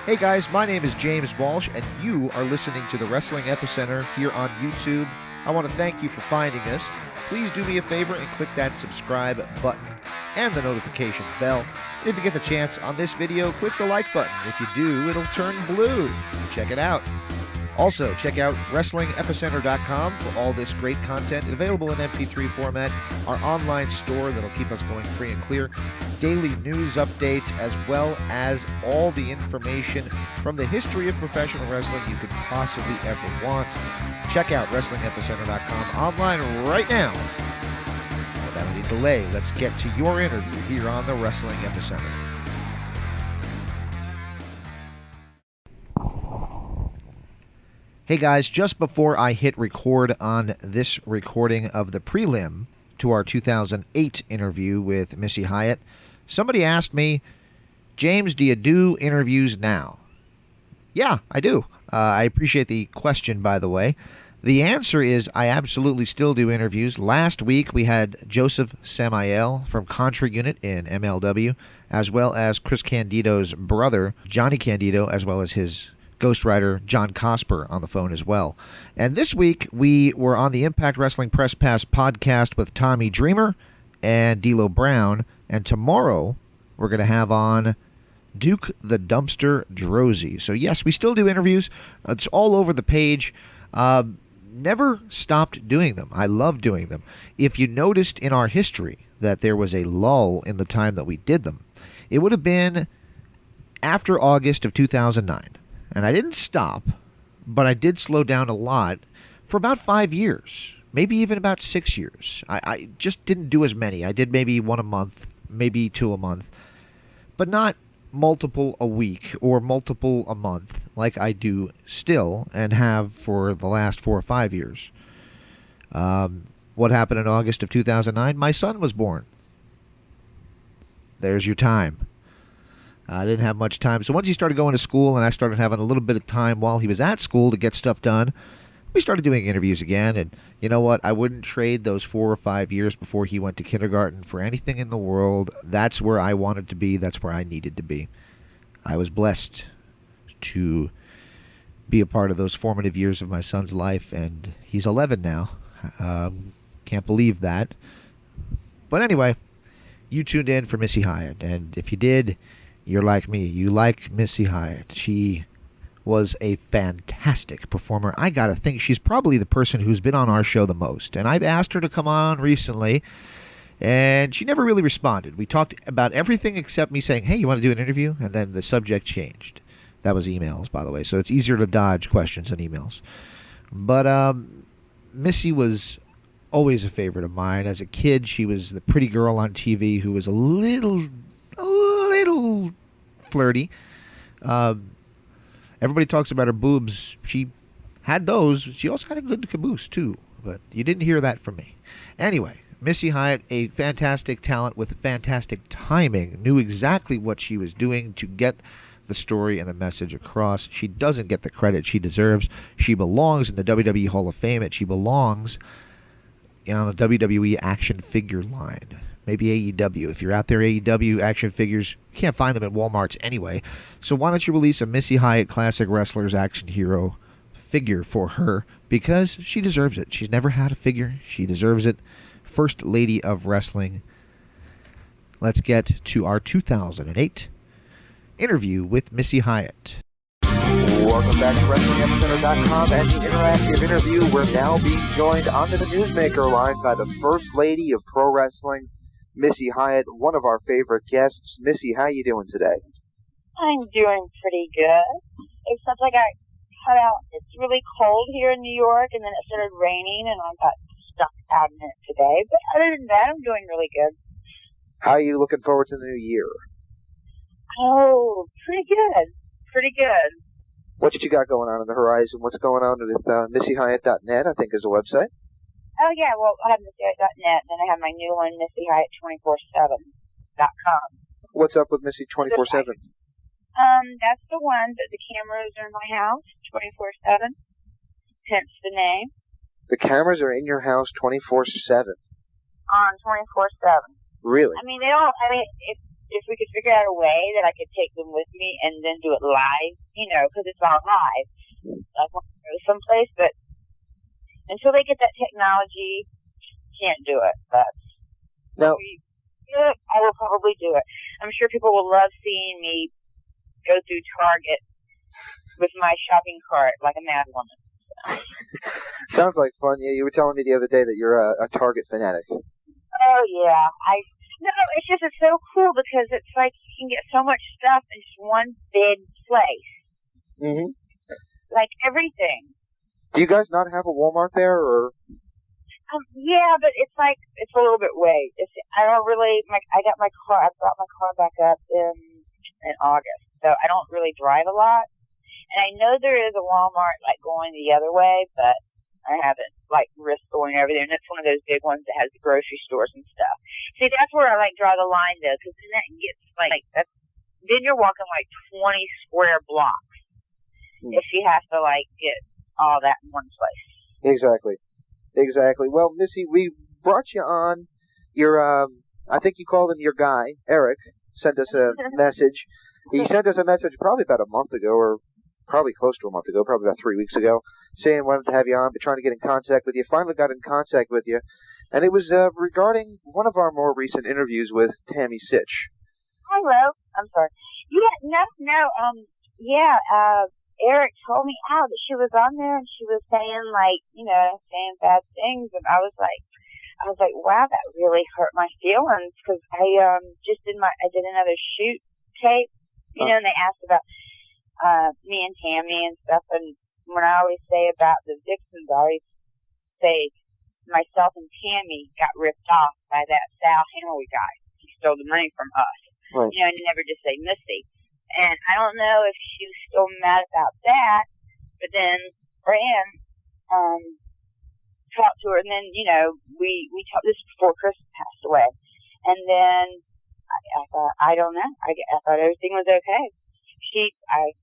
Hey guys, my name is James Walsh, and you are listening to the Wrestling Epicenter here on YouTube. I want to thank you for finding us. Please do me a favor and click that subscribe button and the notifications bell. And if you get the chance on this video, click the like button. If you do, it'll turn blue. Check it out. Also, check out WrestlingEpicenter.com for all this great content available in MP3 format, our online store that'll keep us going free and clear, daily news updates, as well as all the information from the history of professional wrestling you could possibly ever want. Check out WrestlingEpicenter.com online right now. Without any delay, let's get to your interview here on the Wrestling Epicenter. Hey guys, just before I hit record on this recording of the prelim to our 2008 interview with Missy Hyatt, somebody asked me, James, do you do interviews now? Yeah, I do. I appreciate the question, by the way. The answer is I absolutely still do interviews. Last week we had Joseph Samael from Contra Unit in MLW, as well as Chris Candido's brother, Johnny Candido, as well as his ghostwriter John Cosper on the phone as well. And this week we were on the Impact Wrestling Press Pass podcast with Tommy Dreamer and D'Lo Brown, and tomorrow we're going to have on Duke the Dumpster Drozy. So yes, we still do interviews. It's all over the page. Never stopped doing them. I love doing them. If you noticed in our history that there was a lull in the time that we did them, it would have been after August of 2009. And I didn't stop, but I did slow down a lot for about 5 years, maybe even about 6 years. I just didn't do as many. I did maybe one a month, maybe two a month, but not multiple a week or multiple a month like I do still and have for the last 4 or 5 years. What happened in August of 2009? My son was born. There's your time. I didn't have much time. So once he started going to school and I started having a little bit of time while he was at school to get stuff done, we started doing interviews again. And you know what? I wouldn't trade those 4 or 5 years before he went to kindergarten for anything in the world. That's where I wanted to be. That's where I needed to be. I was blessed to be a part of those formative years of my son's life, and he's 11 now. Can't believe that. But anyway, you tuned in for Missy Hyatt, and if you did, you're like me. You like Missy Hyatt. She was a fantastic performer. I gotta think she's probably the person who's been on our show the most. And I've asked her to come on recently, and she never really responded. We talked about everything except me saying, hey, you want to do an interview? And then the subject changed. That was emails, by the way. So it's easier to dodge questions than emails. But Missy was always a favorite of mine. As a kid, she was the pretty girl on TV who was a little flirty. Everybody talks about her boobs. She had those. She also had a good caboose, too. But you didn't hear that from me. Anyway, Missy Hyatt, a fantastic talent with fantastic timing, knew exactly what she was doing to get the story and the message across. She doesn't get the credit she deserves. She belongs in the WWE Hall of Fame, and she belongs on a WWE action figure line. Maybe AEW. If you're out there, AEW action figures, you can't find them at Walmart's anyway. So why don't you release a Missy Hyatt Classic Wrestlers Action Hero figure for her? Because she deserves it. She's never had a figure. She deserves it. First Lady of Wrestling. Let's get to our 2008 interview with Missy Hyatt. Welcome back to WrestlingEpicenter.com and the interactive interview. We're now being joined onto the Newsmaker line by the First Lady of Pro Wrestling, Missy Hyatt, one of our favorite guests. Missy, how you doing today? I'm doing pretty good, except I got cut out. It's really cold here in New York, and then it started raining, and I got stuck out in it today. But other than that, I'm doing really good. How are you looking forward to the new year? Oh, pretty good. Pretty good. What you got going on the horizon? What's going on with MissyHyatt.net, I think is a website? Oh, yeah, well, I have MissyHyatt.net, and then I have my new one, MissyHyatt247.com. What's up with Missy 24/7? That's the one, but the cameras are in my house 24/7, hence the name. The cameras are in your house 24/7? On 24/7. Really? I mean, they don't, if we could figure out a way that I could take them with me and then do it live, because it's all live. Like when I go someplace, but until they get that technology, can't do it. But Now, I will probably do it. I'm sure people will love seeing me go through Target with my shopping cart like a mad woman. sounds like fun. Yeah, you were telling me the other day that you're a Target fanatic. Oh yeah, it's just it's so cool because it's like you can get so much stuff in just one big place. Mm-hmm. Like everything. Do you guys not have a Walmart there, or? Yeah, but it's like it's a little bit way. I don't really. I got my car. I brought my car back up in August, so I don't really drive a lot. And I know there is a Walmart like going the other way, but I haven't like risked going over there. And that's one of those big ones that has the grocery stores and stuff. See, that's where I like draw the line though, because then that gets like that's. Then you're walking like 20 square blocks if you have to like get all that in one place. Exactly. Well, Missy, we brought you on. Your, I think you called him your guy, Eric, sent us a message. He sent us a message probably about a month ago, or probably close to a month ago, probably about 3 weeks ago, saying wanted to have you on, but trying to get in contact with you. Finally got in contact with you, and it was regarding one of our more recent interviews with Tammy Sytch. Hello. I'm sorry. Eric told me out that she was on there and she was saying like, saying bad things, and I was like, wow, that really hurt my feelings because I did another shoot tape, and they asked about me and Tammy and stuff, and when I always say about the Vixens, I always say myself and Tammy got ripped off by that Sal Hanoy guy. He stole the money from us. Right. And never just say Missy. And I don't know if she was still mad about that, but then Fran talked to her, and then, we talked this before Chris passed away. And then I thought, I don't know. I thought everything was okay. I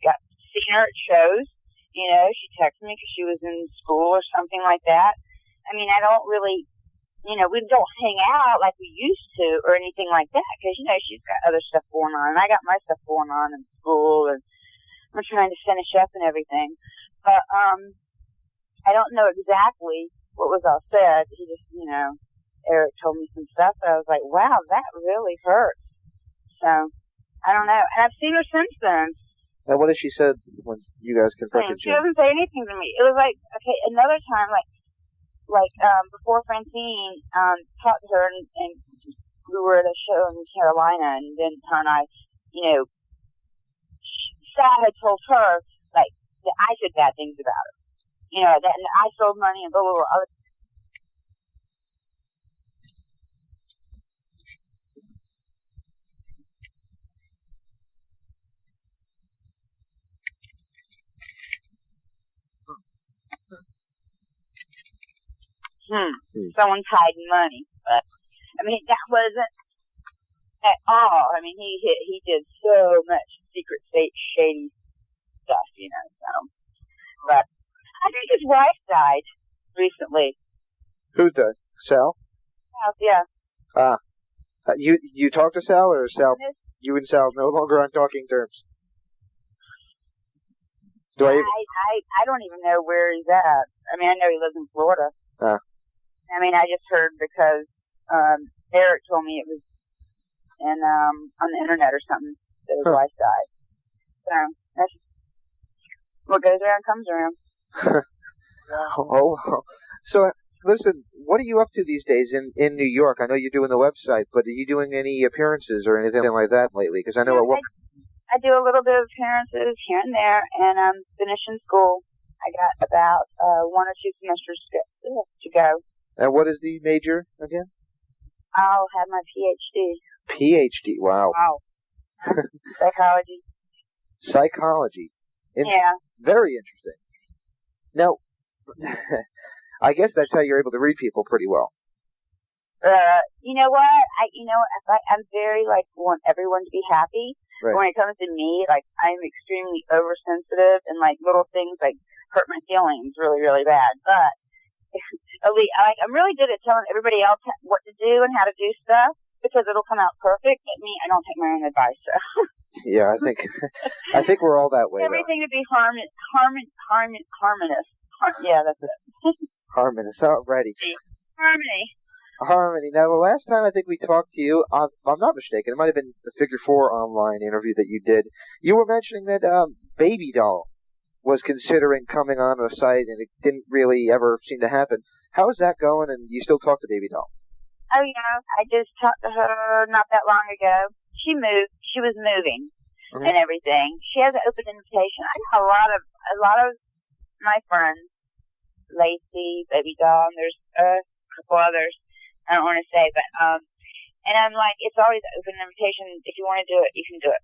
got seen her at shows. She texted me because she was in school or something like that. I mean, I don't really... we don't hang out like we used to or anything like that because, she's got other stuff going on. And I got my stuff going on in school, and I'm trying to finish up and everything. But I don't know exactly what was all said. He just, Eric told me some stuff. And I was like, wow, that really hurts. So, I don't know. And I've seen her since then. And what has she said when you guys confronted She doesn't say anything to me. It was like, okay, another time, before Francine talked to her, and we were at a show in Carolina, and then her and I, Sal had told her, like, that I said bad things about her. That I stole money and blah, blah, blah. Someone's hiding money, but I mean that wasn't at all. I mean he did so much secret shady stuff, So, but I think his wife died recently. Who died? Sal? Yeah. You talked to Sal, or Sal? You and Sal no longer on talking terms. I don't even know where he's at. I mean, I know he lives in Florida. I mean, I just heard because Eric told me it was on the internet or something that his wife died. So that's what goes around comes around. Oh, so listen, what are you up to these days in New York? I know you're doing the website, but are you doing any appearances or anything like that lately? Because I know I do a little bit of appearances here and there, and I'm finishing school. I got about 1 or 2 semesters to go. And what is the major again? I'll have my PhD. PhD, wow. Psychology. Psychology. Yeah. Very interesting. Now, I guess that's how you're able to read people pretty well. You know what? I'm very, want everyone to be happy. Right. When it comes to me, I'm extremely oversensitive, and, little things, hurt my feelings really, really bad. But I'm really good at telling everybody else what to do and how to do stuff. because it'll come out perfect. But me, I don't take my own advice. So. Yeah, I think we're all that way. Everything to be harmonious. Yeah, that's it. Harmonious. Alrighty. Harmony. Now, the last time I think we talked to you, I'm not mistaken, it might have been the Figure 4 online interview that you did. You were mentioning that Baby Doll was considering coming on the site, and it didn't really ever seem to happen. How is that going, and you still talk to Baby Doll? Oh, yeah. I just talked to her not that long ago. She moved. She was moving and everything. She has an open invitation. I got a lot of my friends, Lacey, Baby Doll, and there's a couple others I don't want to say, but and I'm like, it's always an open invitation. If you want to do it, you can do it,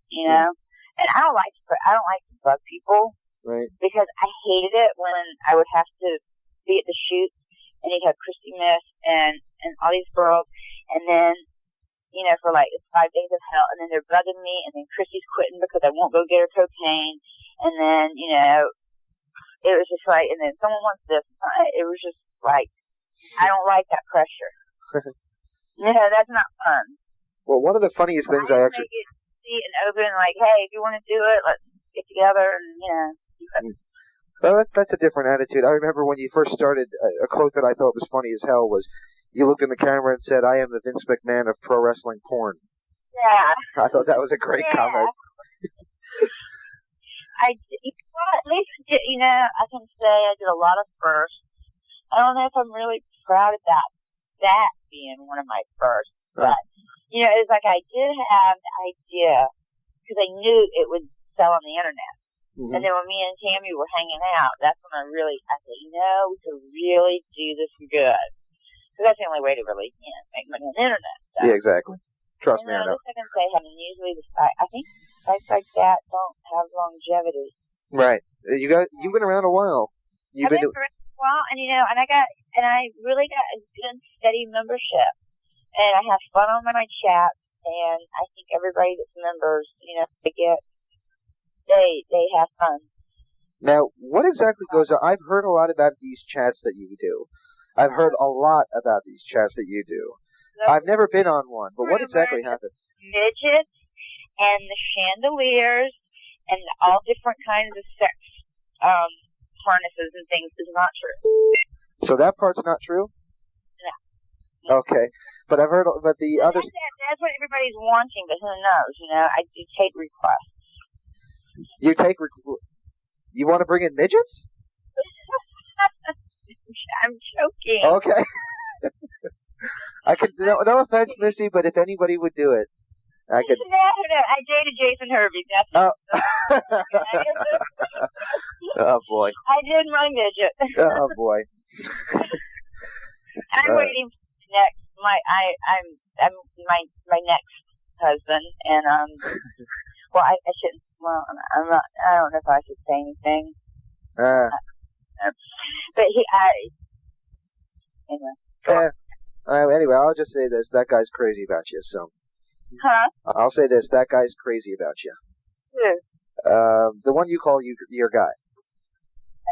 you know. And I don't like to bug people, right? Because I hated it when I would have to be at the shoot, and you'd have Christy Miss and all these girls, and then for like it's 5 days of hell, and then they're bugging me, and then Christy's quitting because I won't go get her cocaine, and then it was just like, and then someone wants this. It was just like, I don't like that pressure. That's not fun. Well, one of the funniest things I actually make it easy and open, like, hey, if you want to do it, let's get together and Well, that's a different attitude. I remember when you first started, a quote that I thought was funny as hell was, you looked in the camera and said, "I am the Vince McMahon of pro wrestling porn." Yeah. I thought that was a great comment. At least, I can say I did a lot of firsts. I don't know if I'm really proud of that being one of my firsts. But, it was like I did have the idea because I knew it would sell on the internet. Mm-hmm. And then when me and Tammy were hanging out, that's when I said, we could really do this good. Because that's the only way to really, make money on the internet. So. Yeah, exactly. Trust me, I know. I can say, usually I think sites like that don't have longevity. Right. You've been around a while. I've been around a while, and I really got a good steady membership, and I have fun on my chat, and I think everybody that's members, they have fun. Now, what exactly goes on? I've heard a lot about these chats that you do. I've heard a lot about these chats that you do. I've never been on one, but what exactly happens? Midgets and the chandeliers and all different kinds of sex harnesses and things is not true. So that part's not true? No. Okay. But I've heard, but the others... That's what everybody's wanting, but who knows, I do take requests. You want to bring in midgets? I'm joking. Okay. No offense, Missy, but if anybody would do it, I could. No. I dated Jason Hervey. That's Oh boy. I did my midget. Oh boy. I'm waiting for next. I'm my next husband, and well, I shouldn't. Well, I'm not. I don't know if I should say anything. But anyway, I'll just say this: that guy's crazy about you. So. Huh? I'll say this: that guy's crazy about you. Who? The one you call your guy.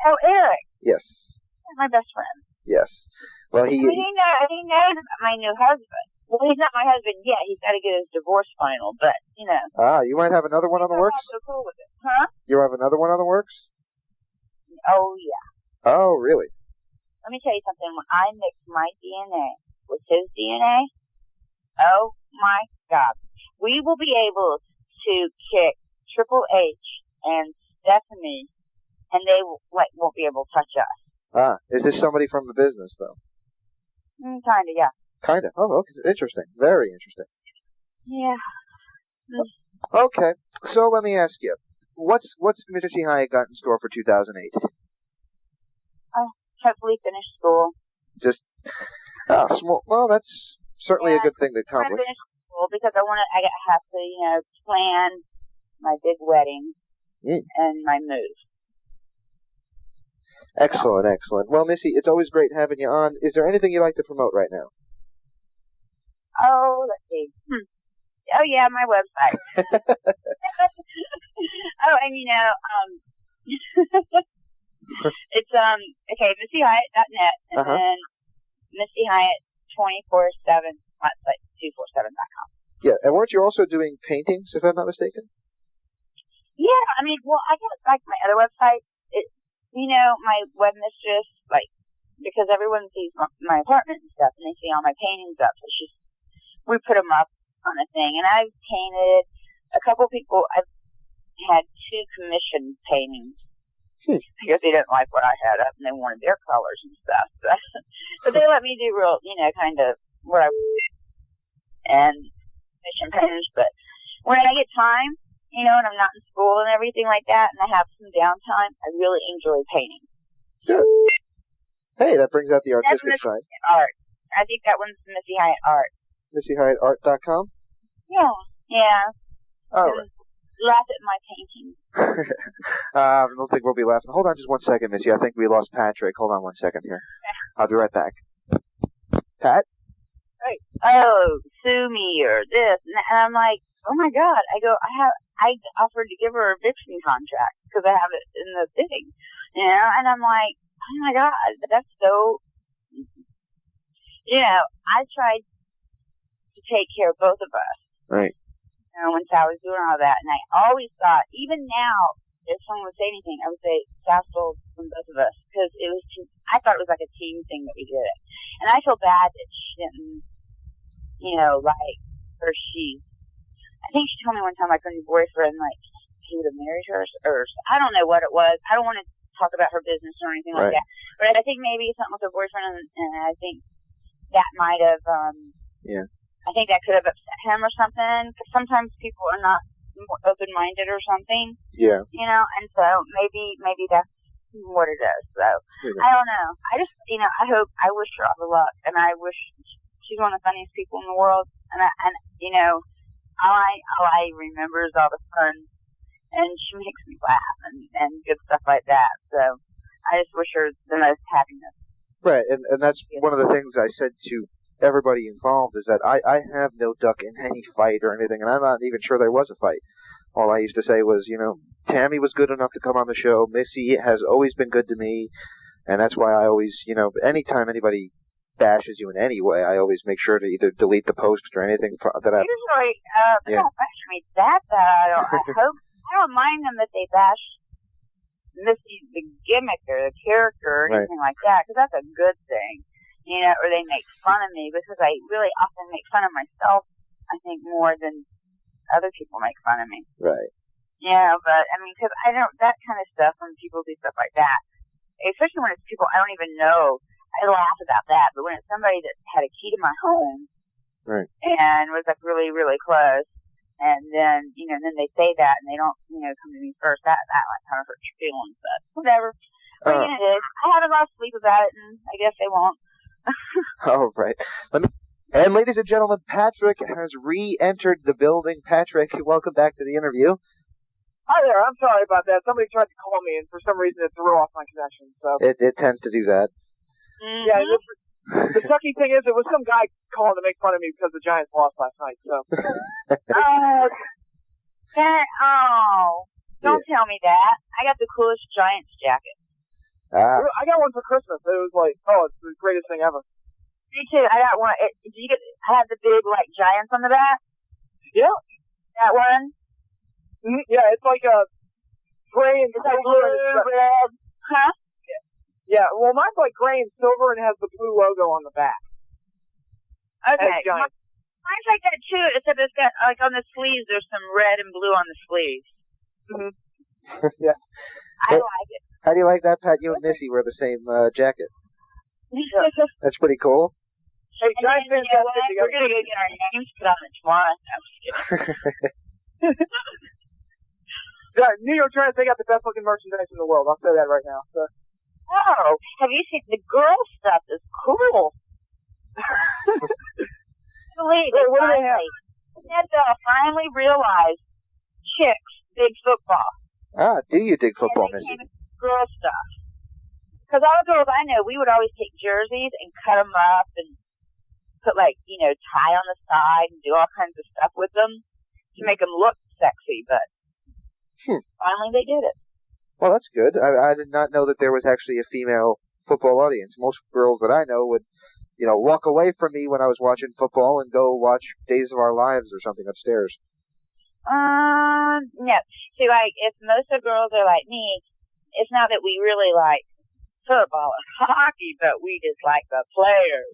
Oh, Eric. Yes. My best friend. Yes. Well, he knows about my new husband. Well, he's not my husband yet. He's got to get his divorce final, but you might have another one on the works. I'm so cool with it, huh? You have another one on the works? Oh yeah. Oh really? Let me tell you something. When I mix my DNA with his DNA, oh my God, we will be able to kick Triple H and Stephanie, and they won't be able to touch us. Is this somebody from the business though? Kinda, yeah. Kinda. Oh, okay. Interesting. Very interesting. Yeah. Okay. So let me ask you, what's Missy Hyatt got in store for 2008? Hopefully finish school. Just small. Well, that's certainly a good thing to accomplish. Finish school because I have to, plan my big wedding and my move. Excellent, excellent. Well, Missy, it's always great having you on. Is there anything you'd like to promote right now? Oh, let's see. Oh, yeah, my website. It's, MissyHyatt.net, and then Missy Hyatt 24/7, feud247.com. Yeah, and weren't you also doing paintings, if I'm not mistaken? Yeah, I mean, well, I got, like, my other website. My webmistress, like, because everyone sees my apartment and stuff, and they see all my paintings up, so we put them up on a thing, and I've painted a couple people. I've had 2 commissioned paintings. Because they didn't like what I had up, and they wanted their colors and stuff. But they let me do real, kind of what I and commission paintings. But when I get time, and I'm not in school and everything like that, and I have some downtime, I really enjoy painting. Good. Hey, that brings out the artistic side. Art. I think that one's Missy Hyatt Art. MissyHyattArt.com? Yeah. All right. Laugh at my paintings. I don't think we'll be laughing. Hold on just one second, Missy. I think we lost Patrick. Hold on one second here. I'll be right back. Pat? Hey. Oh, sue me or this. And I'm like, oh my God. I offered to give her a Vixen contract because I have it in the thing. And I'm like, oh my God, that's so, I tried to take care of both of us. Right. When Sal was doing all that, and I always thought, even now, if someone would say anything, I would say Sal stole from both of us because I thought it was like a team thing that we did it, and I feel bad that she didn't, like, or she. I think she told me one time like her new boyfriend, like he would have married her, or I don't know what it was. I don't want to talk about her business or anything like that, but I think maybe something with her boyfriend, and I think that might have, I think that could have upset him or something, because sometimes people are not open-minded or something. Yeah. And so maybe that's what it is. So, I don't know. I just, I wish her all the luck, and I wish she's one of the funniest people in the world, and all I remember is all the fun, and she makes me laugh and good stuff like that. So, I just wish her the most happiness. Right, and that's one of the things I said to everybody involved is that I have no duck in any fight or anything, and I'm not even sure there was a fight. All I used to say was, Tammy was good enough to come on the show. Missy has always been good to me, and that's why I always, anytime anybody bashes you in any way, I always make sure to either delete the post or anything that I. Usually, they don't bash me that bad. I don't mind them if they bash Missy the gimmick or the character or anything like that, because that's a good thing. Or they make fun of me, because I really often make fun of myself, I think, more than other people make fun of me. Right. Yeah, but, because I don't, that kind of stuff, when people do stuff like that, especially when it's people I don't even know, I laugh about that, but when it's somebody that had a key to my home, and was, like, really, really close, and then, then they say that, and they don't, come to me first, that like, kind of hurts your feelings, but whatever. What are you gonna do? I had a lot of sleep about it, and I guess they won't. All right. And ladies and gentlemen, Patrick has re-entered the building. Patrick, welcome back to the interview. Hi there. I'm sorry about that. Somebody tried to call me, and for some reason it threw off my connection. So it tends to do that. Mm-hmm. Yeah. The sucky thing is, it was some guy calling to make fun of me because the Giants lost last night. So. Don't tell me that. I got the coolest Giants jacket. I got one for Christmas. It was like, it's the greatest thing ever. Me too. I got one. I had the big, like, Giants on the back. Yeah. That one? Mm-hmm. Yeah, it's like a gray and silver. Red. Huh? Yeah, well, mine's like gray and silver and has the blue logo on the back. Okay. Mine's like that too, except it's got, like, on the sleeves, there's some red and blue on the sleeves. Mm-hmm. Yeah. I like it. How do you like that, Pat? You and Missy wear the same jacket. That's pretty cool. Hey, Giants fans, we're going to go get our names put on it tomorrow. No, I'm just kidding. New York Giants, they got the best looking merchandise in the world. I'll say that right now. So. Oh, have you seen the girl stuff? Is cool. What do they have? NFL finally realized chicks dig football. Ah, do you dig football, Missy? Girl stuff. Because all the girls I know, we would always take jerseys and cut them up and put, like, tie on the side and do all kinds of stuff with them to make them look sexy. But finally they did it. Well, that's good. I did not know that there was actually a female football audience. Most girls that I know would walk away from me when I was watching football and go watch Days of Our Lives or something upstairs. No. See, like, if most of the girls are like me, it's not that we really like football or hockey, but we just like the players.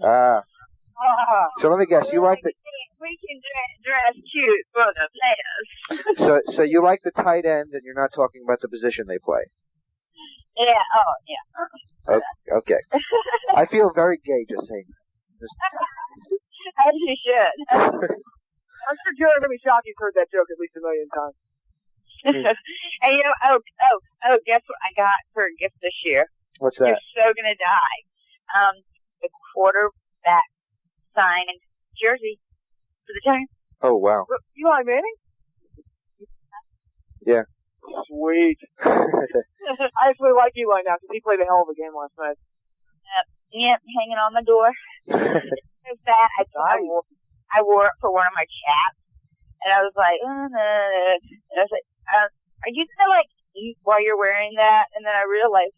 So let me guess, you like the... We can dress cute for the players. So you like the tight end, and you're not talking about the position they play? Yeah, yeah. Okay. I feel very gay just saying that. As you should. I'm sure Jerry Mishaki's heard that joke at least a million times. And guess what I got for a gift this year? What's that? You're so gonna die. The quarterback signed jersey for the Giants. Oh, wow. Eli Manning? Yeah. Sweet. I actually like Eli now because he played a hell of a game last night. Yep, hanging on my door. It's that I wore it for one of my chats, and I was like, and I was like, are you gonna like eat while you're wearing that? And then I realized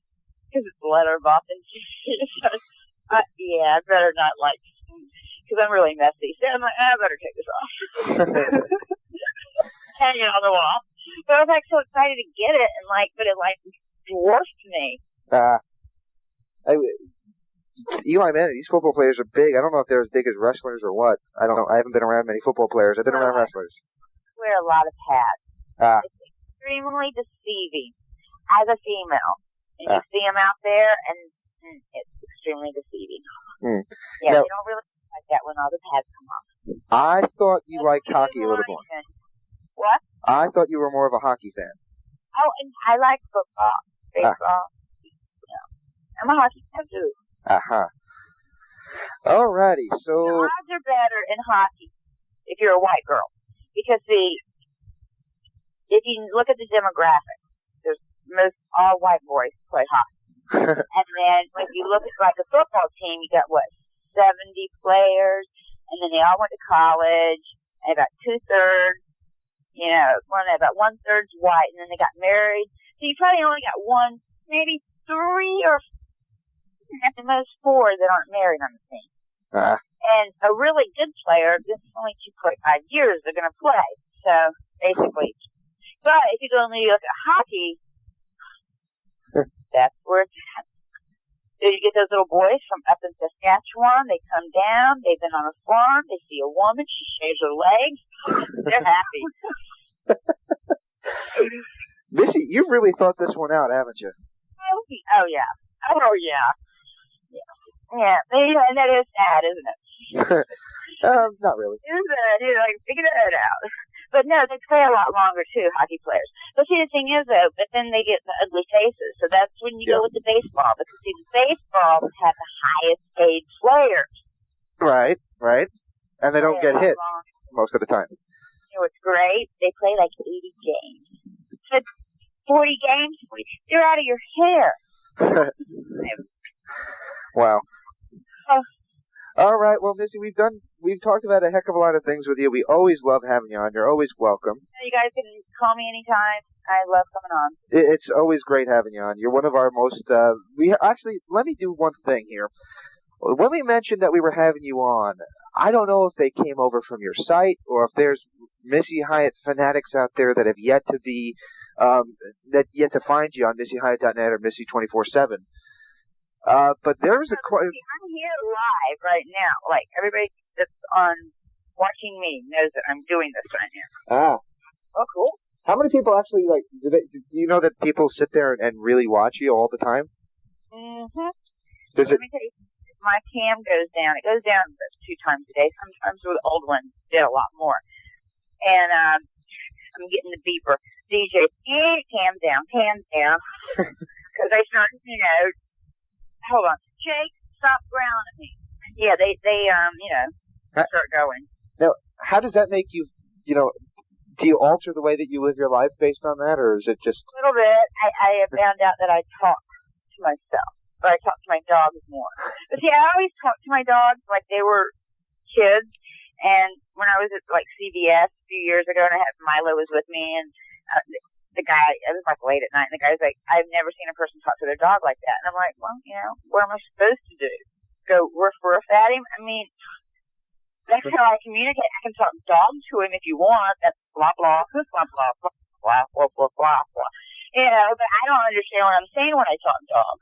because it's leather buff and yeah, I better not like because I'm really messy. So I'm like, I better take this off. Hanging on the wall. But I was like so excited to get it, and but it dwarfed me. Eli Manning, these football players are big. I don't know if they're as big as wrestlers or what. I don't know. I haven't been around many football players. I've been around wrestlers. Wear a lot of pads. It's extremely deceiving as a female. And you see them out there, and it's extremely deceiving. Yeah, they don't really like that when all the pads come off. I thought you liked hockey a little more. What? I thought you were more of a hockey fan. Oh, and I like football, baseball. I'm a hockey fan too. Alrighty, so... The odds are better in hockey if you're a white girl. Because, if you look at the demographics, there's most all white boys play hockey. And then if you look at, the football team, you got, 70 players, and then they all went to college, and about 2/3, about 1/3's white, and then they got married. So you probably only got one, maybe 3 or at the most 4 that aren't married on the team. And a really good player, this is only 2.5 years they're going to play. So, basically. But if you go and you look at hockey, that's where it's at. So you get those little boys from up in Saskatchewan. They come down. They've been on a farm. They see a woman. She shaves her legs. They're happy. Missy, you've really thought this one out, haven't you? Oh, yeah. Oh, yeah. Yeah, and that is sad, isn't it? Not really. Figure that out. But no, they play a lot longer, too, hockey players. But see, the thing is, though, but then they get the ugly faces. So that's when you go with the baseball. Because, see, the baseball have the highest paid players. Right. And they don't get hit most of the time. You know what's great? They play 80 games. So 40 games, they're out of your hair. Wow. All right, well, Missy, we've talked about a heck of a lot of things with you. We always love having you on. You're always welcome. You guys can call me anytime. I love coming on. It's always great having you on. You're one of our most. Let me do one thing here. When we mentioned that we were having you on, I don't know if they came over from your site or if there's Missy Hyatt fanatics out there that have yet to be yet to find you on MissyHyatt.net or Missy 24/7. But there's a question. I'm here live right now. Everybody that's watching me knows that I'm doing this right now. Oh, cool. How many people actually do you know that people sit there and really watch you all the time? Mm-hmm. Let me tell you, my cam goes down. It goes down 2 times a day. Sometimes with the old ones did a lot more. And I'm getting the beeper. DJ, cam down. Because they start, hold on. Jake, stop growling at me. Yeah, they start going. Now, how does that make you, do you alter the way that you live your life based on that, or is it just... A little bit. I have found out that I talk to myself, but I talk to my dogs more. But see, I always talk to my dogs like they were kids, and when I was at, CVS a few years ago, and Milo was with me, and the guy, it was late at night, and the guy's like, I've never seen a person talk to their dog like that. And I'm like, well, what am I supposed to do? go woof woof at him. I mean, that's how I communicate. I can talk dog to him if you want. That's blah blah blah blah blah blah blah blah blah blah blah. You know, but I don't understand what I'm saying when I talk dog.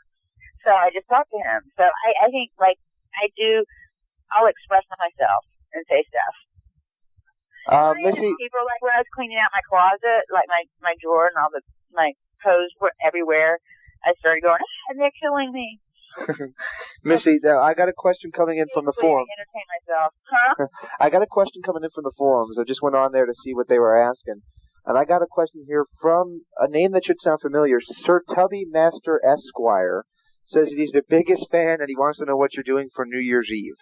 So I just talk to him. So I think like I'll express myself and say stuff. Missy, people, like when I was cleaning out my closet, like my drawer and all my clothes were everywhere, I started going, they're killing me. Missy, I got a question coming in from the forum. Entertain myself. Huh? I got a question coming in from the forums. I just went on there to see what they were asking. And I got a question here from a name that should sound familiar. Sir Tubby Master Esquire says that he's the biggest fan and he wants to know what you're doing for New Year's Eve.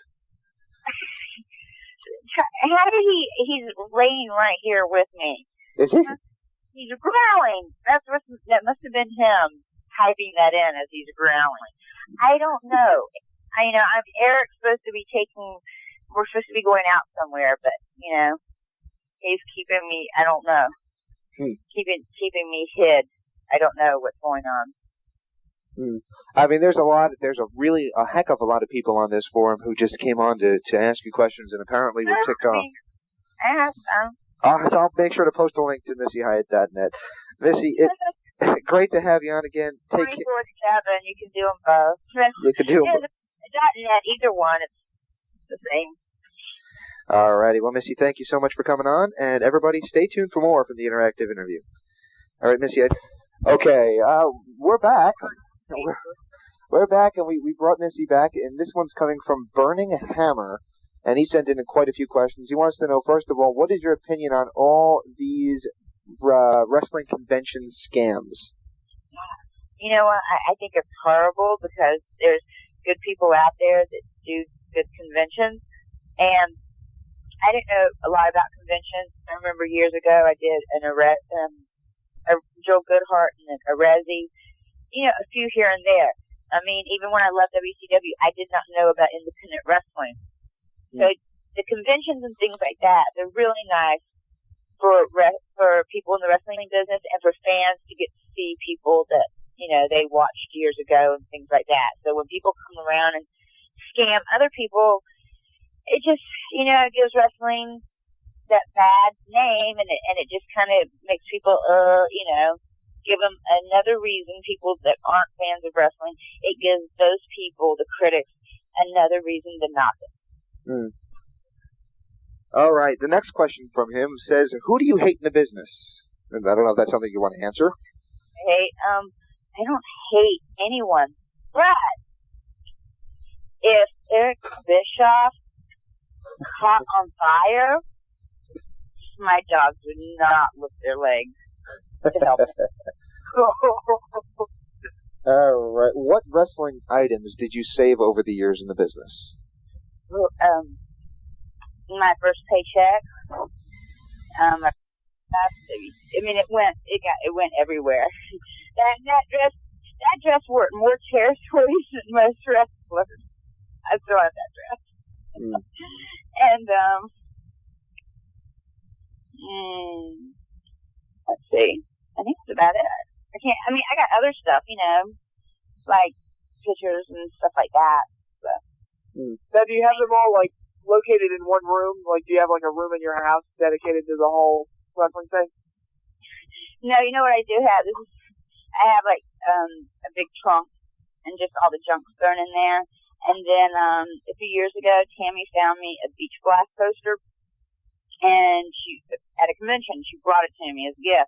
How did he's laying right here with me. Is he? He's growling. That must have been him typing that in as he's growling. I don't know. Eric's supposed to be we're supposed to be going out somewhere, but, he's keeping me, I don't know. Keeping me hid. I don't know what's going on. I mean, there's a heck of a lot of people on this forum who just came on to ask you questions and apparently were ticked off. So I'll make sure to post a link to MissyHyatt.net. Missy, it's great to have you on again. Take care. 24/7, you can do them both. You can do them both. .net, either one, it's the same. Alrighty, well, Missy, thank you so much for coming on, and everybody, stay tuned for more from the interactive interview. All right, Missy. Okay, we're back. We're back, and we brought Missy back, and this one's coming from Burning Hammer, and he sent in quite a few questions. He wants to know, first of all, what is your opinion on all these wrestling convention scams? You know what? I think it's horrible because there's good people out there that do good conventions, and I didn't know a lot about conventions. I remember years ago I did a Joe Goodhart and a Resi, a few here and there. I mean, even when I left WCW, I did not know about independent wrestling. So the conventions and things like that, they're really nice for people in the wrestling business and for fans to get to see people that, they watched years ago and things like that. So when people come around and scam other people, it just, it gives wrestling that bad name, and it just kind of makes people, give them another reason. People that aren't fans of wrestling, it gives those people, the critics, another reason to knock it. All right, the next question from him says, who do you hate in the business? And I don't know if that's something you want to answer. I don't hate anyone, but if Eric Bischoff caught on fire, my dogs would not lift their legs to help him. All right. What wrestling items did you save over the years in the business? My first paycheck. It went everywhere. That dress wore more territories than most wrestlers. I still have that dress. And let's see. I think that's about it. I got other stuff, like pictures and stuff like that. So. Now, do you have them all located in one room? Do you have a room in your house dedicated to the whole wrestling thing? No, you know what I do have? I have a big trunk and just all the junk thrown in there. And then a few years ago, Tammy found me a Beach Blast poster, and she at a convention she brought it to me as a gift.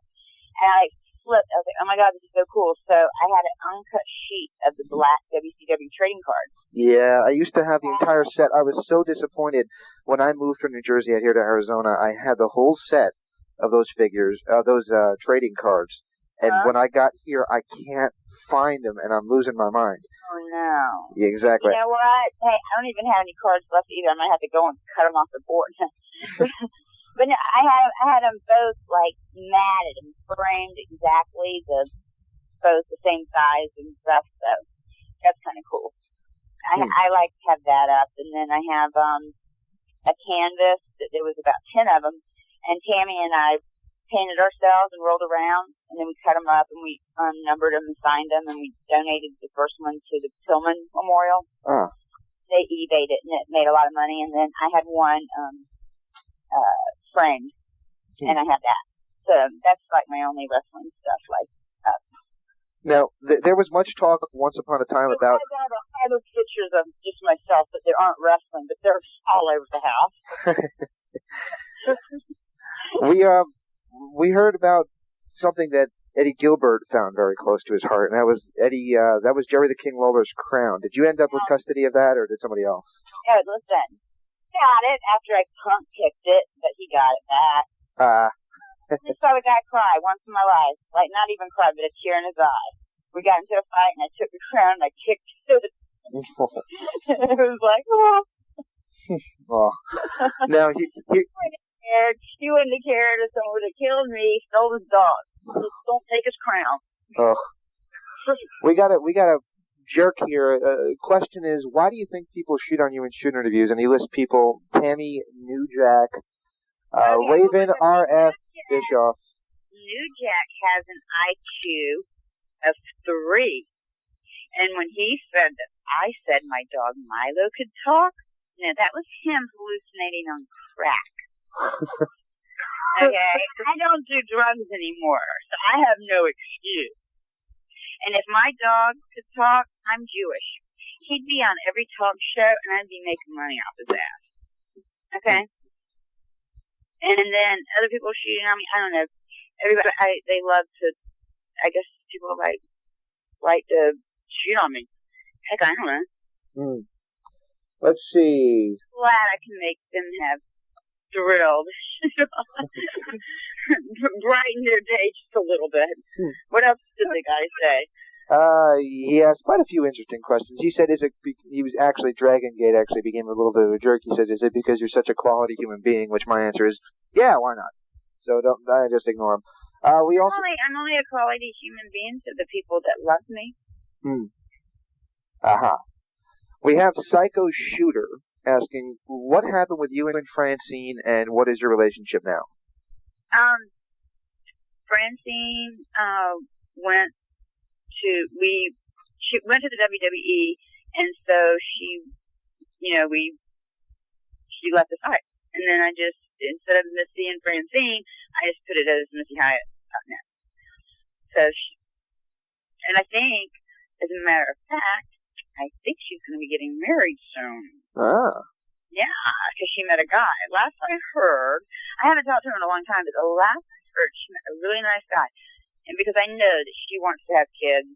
And I flipped. I was like, "Oh my God, this is so cool!" So I had an uncut sheet of the black WCW trading cards. Yeah, I used to have the entire set. I was so disappointed when I moved from New Jersey out here to Arizona. I had the whole set of those figures, those trading cards. And when I got here, I can't find them, and I'm losing my mind. Oh, no. Yeah, exactly. You know what? Hey, I don't even have any cards left either. I might have to go and cut them off the board. But no, I had them both, matted and framed exactly, both the same size and stuff, so that's kind of cool. I like to have that up. And then I have a canvas. There was about 10 of them, and Tammy and I painted ourselves and rolled around, and then we cut them up and we numbered them and signed them, and we donated the first one to the Tillman Memorial. they eBayed it, and it made a lot of money. And then I had one framed, and I had that. So that's like my only wrestling stuff. Like Now, there was much talk once upon a time about. I have pictures of just myself, but they aren't wrestling, but they're all over the house. We heard about something that Eddie Gilbert found very close to his heart, and that was that was Jerry the King Lawler's crown. Did you end up with custody of that, or did somebody else? Yeah, listen, got it after I punk kicked it, but he got it back. I just saw the guy cry once in my life. Like, not even cry, but a tear in his eye. We got into a fight, and I took the crown, and I kicked it. It was like, oh. Oh. Now, he wouldn't have cared if someone would have killed me, stole his dog. Just don't take his crown. Oh. We got a jerk here. Question is, why do you think people shoot on you in shoot interviews? And he lists people: Tammy, New Jack, Raven, RF, Bischoff. New Jack has an IQ of 3. And when he said that I said my dog Milo could talk, now that was him hallucinating on crack. Okay? I don't do drugs anymore, so I have no excuse. And if my dog could talk, I'm Jewish. He'd be on every talk show, and I'd be making money off his ass. Okay? And then other people shooting on me, I don't know. Everybody, they love to, I guess people like to shoot on me. Heck, I don't know. Let's see. Glad I can make them have thrilled. Brighten their day just a little bit. What else did the guy say? He asked quite a few interesting questions. He said, he was actually, Dragon Gate actually became a little bit of a jerk. He said, is it because you're such a quality human being? Which my answer is, yeah, why not? So I just ignore him. I'm only a quality human being to the people that love me. We have Psycho Shooter asking, what happened with you and Francine, and what is your relationship now? Francine she went to the WWE, and so she left the site. And then I just, instead of Missy and Francine, I just put it as Missy Hyatt. So and I think, as a matter of fact, I think she's going to be getting married soon. Yeah, because she met a guy. Last I heard, I haven't talked to her in a long time, but the last I heard, she met a really nice guy. And because I know that she wants to have kids,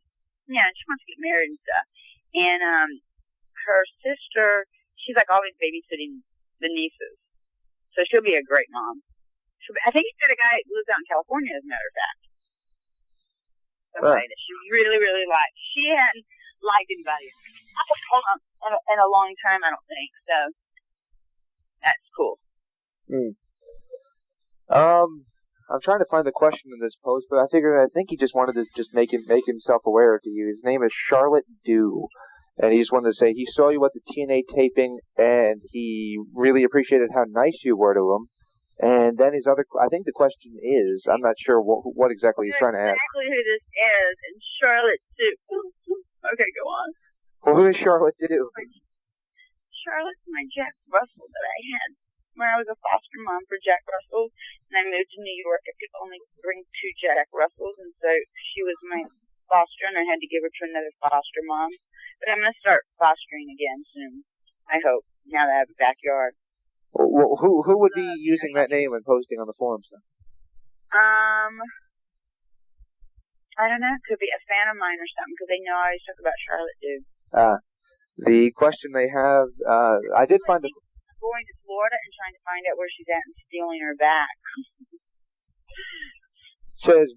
yeah, and she wants to get married and stuff. And her sister, she's like always babysitting the nieces. So she'll be a great mom. I think he's got a guy who lives out in California, as a matter of fact. Somebody that she really, really liked. She hadn't liked anybody in a long time, I don't think. So that's cool. I'm trying to find the question in this post, but I think he just wanted to just make himself aware to you. His name is Charlotte Dew, and he just wanted to say he saw you at the TNA taping, and he really appreciated how nice you were to him. And then I think the question is, I'm not sure what exactly he's trying to ask. Exactly who this is, and Charlotte Dew. Okay, go on. Well, who is Charlotte Dew? Charlotte's my Jack Russell that I had when I was a foster mom for Jack Russell, and I moved to New York. I could only bring 2 Jack Russells, and so she was my foster, and I had to give her to another foster mom. But I'm going to start fostering again soon, I hope, now that I have a backyard. Well, who would be using that name and posting on the forums then? I don't know. It could be a fan of mine or something, because they know I always talk about Charlotte Dew. The question they have, I did find going to Florida and trying to find out where she's at and stealing her back. Says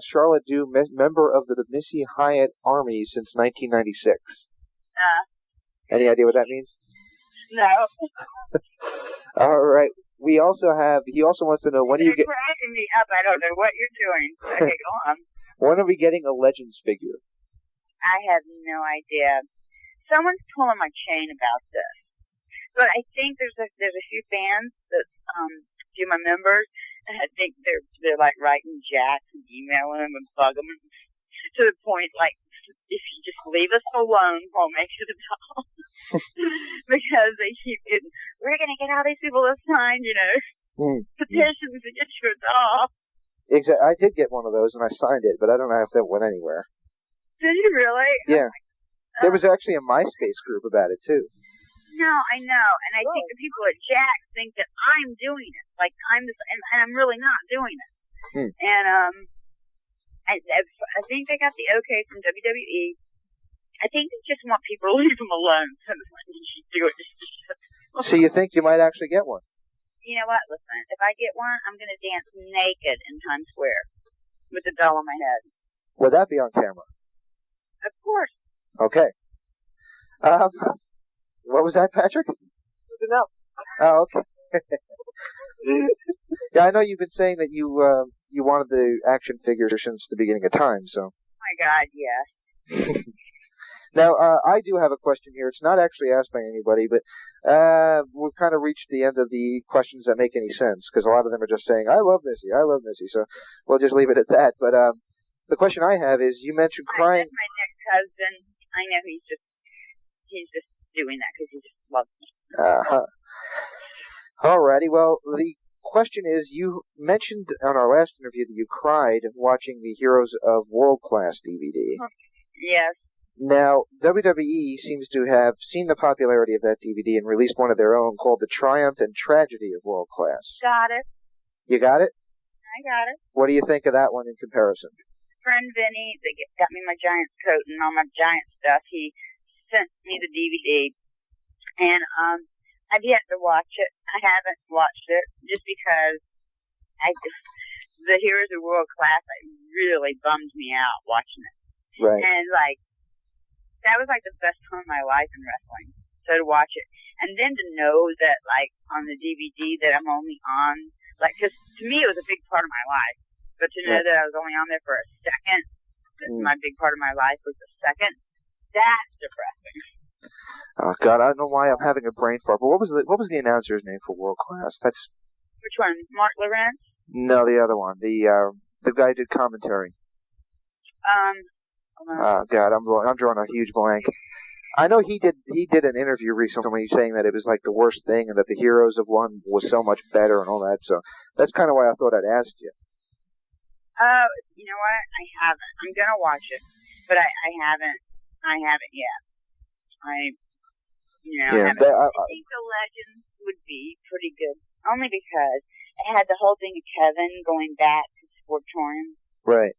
Charlotte Dew, member of the Missy Hyatt Army since 1996. Any idea what that means? No. All right. He also wants to know, when do you get... You're cracking me up. I don't know what you're doing. Okay, go on. When are we getting a Legends figure? I have no idea. Someone's pulling my chain about this. But I think there's a few fans that do my members, and I think they're like writing Jack and emailing him and bugging him to the point like if you just leave us alone, we'll make it a doll. Because they keep getting, we're going to get all these people to sign, petitions to get you a doll. Exactly. I did get one of those, and I signed it, but I don't know if that went anywhere. Did you really? Yeah. There was actually a MySpace group about it, too. No, I know, and I think the people at Jack's think that I'm doing it, like I'm this, and I'm really not doing it. And I think they got the okay from WWE. I think they just want people to leave them alone. So you should do it. So you think you might actually get one? You know what? Listen, if I get one, I'm going to dance naked in Times Square with the doll on my head. Would that be on camera? Of course. Okay. What was that, Patrick? No. Oh, okay. Yeah, I know you've been saying that you wanted the action figure since the beginning of time, so. Oh my God, yes. Now, I do have a question here. It's not actually asked by anybody, but we've kind of reached the end of the questions that make any sense, because a lot of them are just saying, I love Missy, so we'll just leave it at that. But the question I have is, you mentioned crying. My ex-husband, I know he's just doing that because he just loves me. Alrighty, well, the question is, you mentioned on our last interview that you cried watching the Heroes of World Class DVD. Yes. Now, WWE seems to have seen the popularity of that DVD and released one of their own called The Triumph and Tragedy of World Class. Got it. You got it? I got it. What do you think of that one in comparison? Friend Vinny, that got me my Giants coat and all my Giant stuff, he sent me the DVD, and I've yet to watch it. I haven't watched it just because the Heroes of World Class really bummed me out watching it. Right. And that was the best time of my life in wrestling. So to watch it, and then to know that on the DVD that I'm only on, because to me it was a big part of my life, but to know that I was only on there for a second, that my big part of my life was a second. That's depressing. Oh God, I don't know why I'm having a brain fart. But what was the announcer's name for World Class? Which one? Mark Lawrence? No, the other one. The guy who did commentary. Oh God, I'm drawing a huge blank. I know he did an interview recently saying that it was the worst thing and that the Heroes of One was so much better and all that. So that's kind of why I thought I'd ask you. You know what? I haven't. I'm gonna watch it, but I haven't. I haven't yet. I think the Legends would be pretty good, only because it had the whole thing of Kevin going back to Sportorium. Right.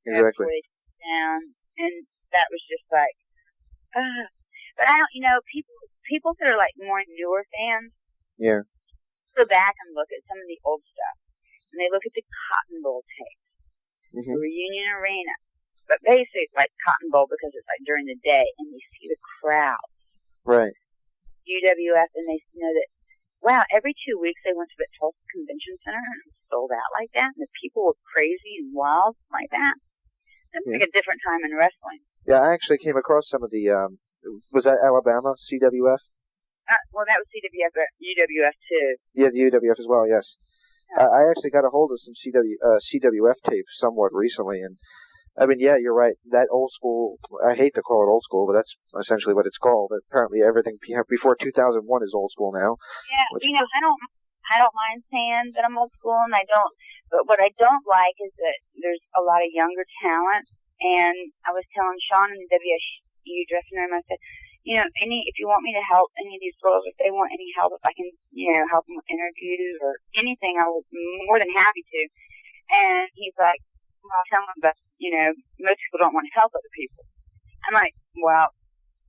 Exactly. And that was just but I don't, people that are more newer fans. Yeah. Go back and look at some of the old stuff, and they look at the Cotton Bowl tapes, the Reunion Arena. But basically, it's Cotton Bowl because it's during the day, and you see the crowd. Right. UWF, and they know that, wow, every 2 weeks they went to the Tulsa Convention Center, and it was sold out like that, and the people were crazy and wild like that. It was a different time in wrestling. Yeah, I actually came across some of the, was that Alabama, CWF? Well, that was CWF, but UWF too. Yeah, the UWF as well, yes. Yeah. I actually got a hold of some CWF tapes somewhat recently, and I mean, yeah, you're right. That old school, I hate to call it old school, but that's essentially what it's called. Apparently everything before 2001 is old school now. Yeah, I don't mind saying that I'm old school, and but what I don't like is that there's a lot of younger talent, and I was telling Sean in the WSU dressing room, I said, if you want me to help any of these girls, if they want any help, if I can, help them with interviews or anything, I will be more than happy to. And he's like, well, tell them that, most people don't want to help other people. I'm like, well,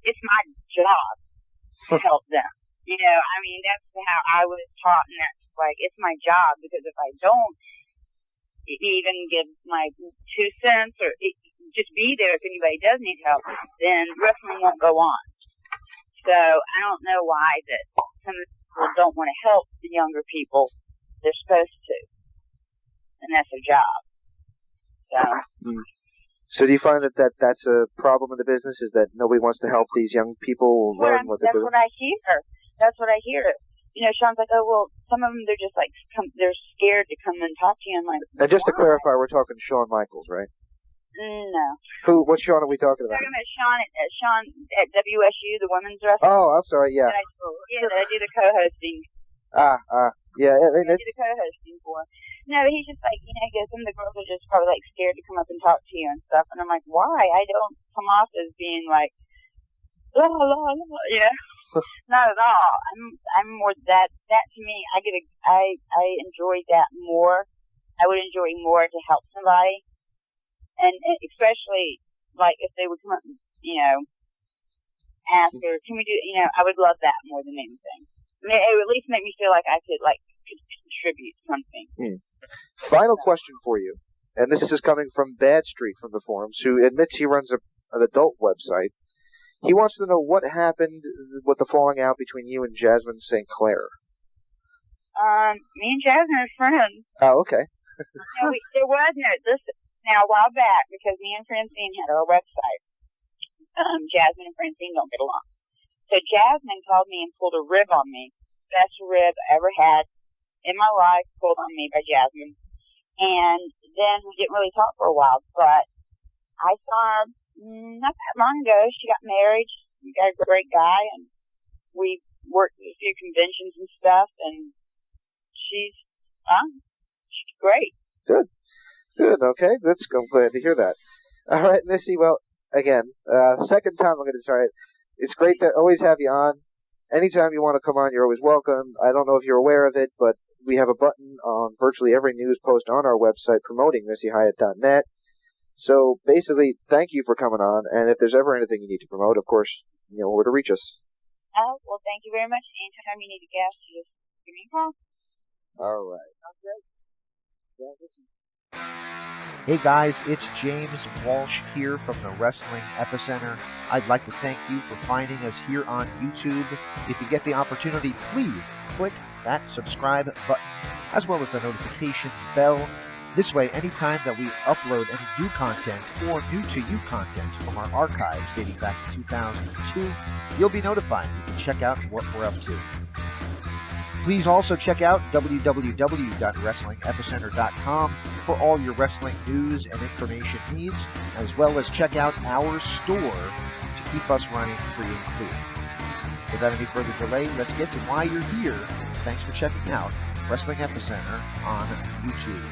it's my job to help them. That's how I was taught, and that's it's my job, because if I don't even give my 2 cents or just be there if anybody does need help, then wrestling won't go on. So I don't know why that some people don't want to help the younger people. They're supposed to, and that's their job. So do you find that that's a problem in the business, is that nobody wants to help these young people learn what they're doing? That's what I hear. Sean's like, oh, well, some of them, they're just they're scared to come and talk to you. I'm like, and just to clarify, we're talking Shawn Michaels, right? No. What Sean are we talking about? Talking about Sean at WSU, the women's wrestling. Oh, I'm sorry, yeah. That I do the co-hosting. Yeah. I mean, I do the co-hosting for. No, he's just like, he goes, some of the girls are just probably like scared to come up and talk to you and stuff. And I'm like, why? I don't come off as being like, la la la, not at all. I'm more that to me. I enjoy that more. I would enjoy more to help somebody. And especially, like, if they would come up and, ask her, can we do, I would love that more than anything. I mean, it would at least make me feel like I could contribute something. Final question for you, and this is coming from Bad Street from the forums, who admits he runs an adult website. He wants to know what happened with the falling out between you and Jasmine St. Clair. Me and Jasmine are friends. Oh, okay. There was Now, a while back, because me and Francine had our website, Jasmine and Francine don't get along. So Jasmine called me and pulled a rib on me. Best rib I ever had in my life, pulled on me by Jasmine. And then we didn't really talk for a while, but I saw her not that long ago. She got married. She got a great guy, and we worked at a few conventions and stuff, and she's great. Good. Okay. I'm glad to hear that. All right, Missy. Well, again, second time I'm going to try it. It's great to always have you on. Anytime you want to come on, you're always welcome. I don't know if you're aware of it, but we have a button on virtually every news post on our website promoting MissyHyatt.net. So basically, thank you for coming on. And if there's ever anything you need to promote, of course, you know where to reach us. Oh, well, thank you very much. Anytime you need a guest, you just give me a call. All right. Okay. Hey guys, it's James Walsh here from the Wrestling Epicenter. I'd like to thank you for finding us here on YouTube. If you get the opportunity, please click that subscribe button, as well as the notifications bell. This way, anytime that we upload any new content or new-to-you content from our archives dating back to 2002, you'll be notified. You can check out what we're up to. Please also check out www.wrestlingepicenter.com for all your wrestling news and information needs, as well as check out our store to keep us running free and clear. Without any further delay, let's get to why you're here. Thanks for checking out Wrestling Epicenter on YouTube.